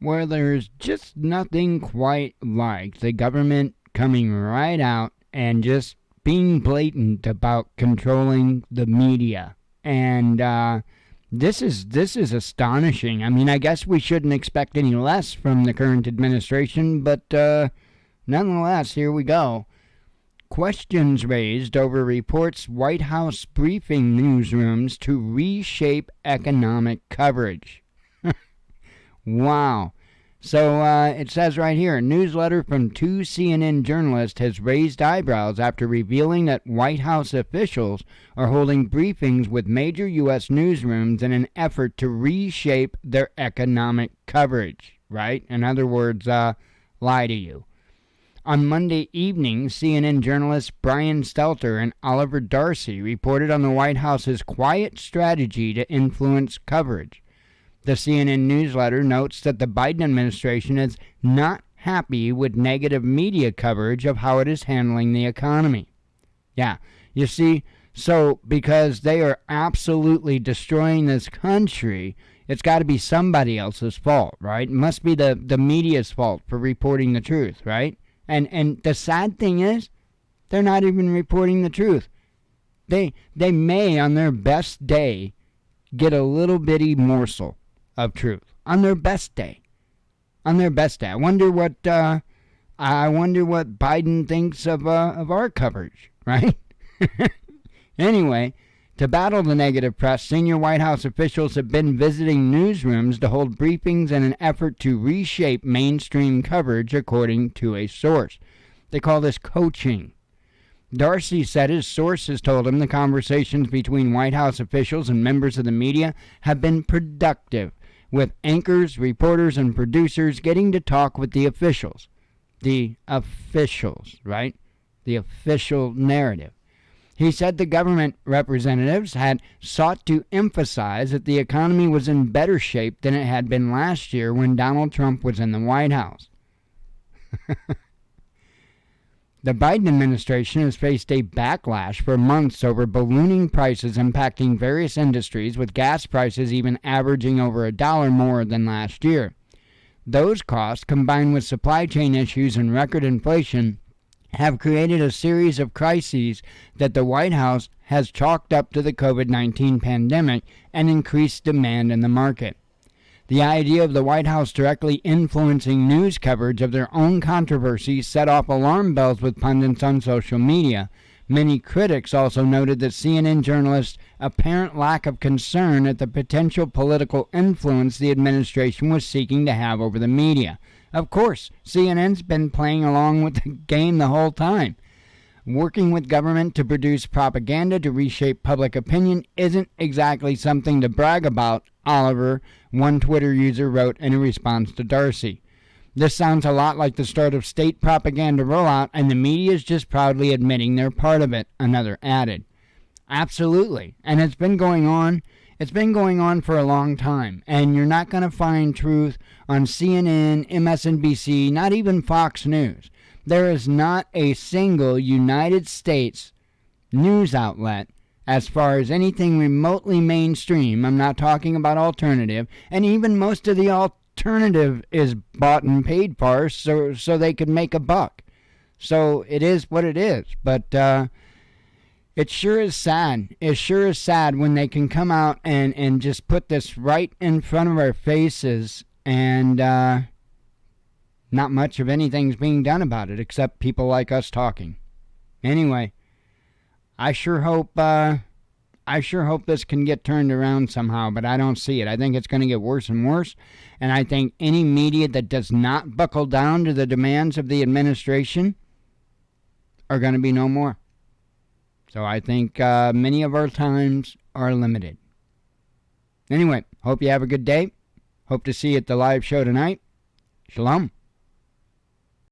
where there's just nothing quite like the government coming right out and just being blatant about controlling the media. And this is astonishing. I mean, I guess we shouldn't expect any less from the current administration, but nonetheless, here we go. Questions raised over reports White House briefing newsrooms to reshape economic coverage. Wow. So it says right here, a newsletter from two CNN journalists has raised eyebrows after revealing that White House officials are holding briefings with major U.S. newsrooms in an effort to reshape their economic coverage, right? In other words, lie to you. On Monday evening, CNN journalists Brian Stelter and Oliver Darcy reported on the White House's quiet strategy to influence coverage. The CNN newsletter notes that the Biden administration is not happy with negative media coverage of how it is handling the economy. Yeah, you see, so because they are absolutely destroying this country, it's got to be somebody else's fault, right? It must be the media's fault for reporting the truth, right? And the sad thing is, they're not even reporting the truth. They may, on their best day, get a little bitty morsel of truth on their best day. On their best day, I wonder what Biden thinks of our coverage, right? Anyway, to battle the negative press, senior White House officials have been visiting newsrooms to hold briefings in an effort to reshape mainstream coverage, according to a source. They call this coaching. Darcy said his sources told him the conversations between White House officials and members of the media have been productive, with anchors, reporters, and producers getting to talk with the officials. The officials, right? The official narrative. He said the government representatives had sought to emphasize that the economy was in better shape than it had been last year when Donald Trump was in the White House. The Biden administration has faced a backlash for months over ballooning prices impacting various industries, with gas prices even averaging over $1 more than last year. Those costs, combined with supply chain issues and record inflation, have created a series of crises that the White House has chalked up to the COVID-19 pandemic and increased demand in the market. The idea of the White House directly influencing news coverage of their own controversies set off alarm bells with pundits on social media. Many critics also noted that CNN journalists' apparent lack of concern at the potential political influence the administration was seeking to have over the media. Of course, CNN's been playing along with the game the whole time. Working with government to produce propaganda to reshape public opinion isn't exactly something to brag about, Oliver, one Twitter user, wrote in a response to Darcy. This sounds a lot like the start of state propaganda rollout, and the media is just proudly admitting they're part of it, another added. Absolutely. And it's been going on. It's been going on for a long time. And you're not going to find truth on CNN, MSNBC, not even Fox News. There is not a single United States news outlet, as far as anything remotely mainstream, I'm not talking about alternative, and even most of the alternative is bought and paid for so they could make a buck. So it is what it is. But it sure is sad. It sure is sad when they can come out and just put this right in front of our faces, and not much of anything's being done about it except people like us talking. Anyway, I sure hope this can get turned around somehow, but I don't see it. I think it's going to get worse and worse, and I think any media that does not buckle down to the demands of the administration are going to be no more. So I think many of our times are limited. Anyway, hope you have a good day. Hope to see you at the live show tonight. Shalom.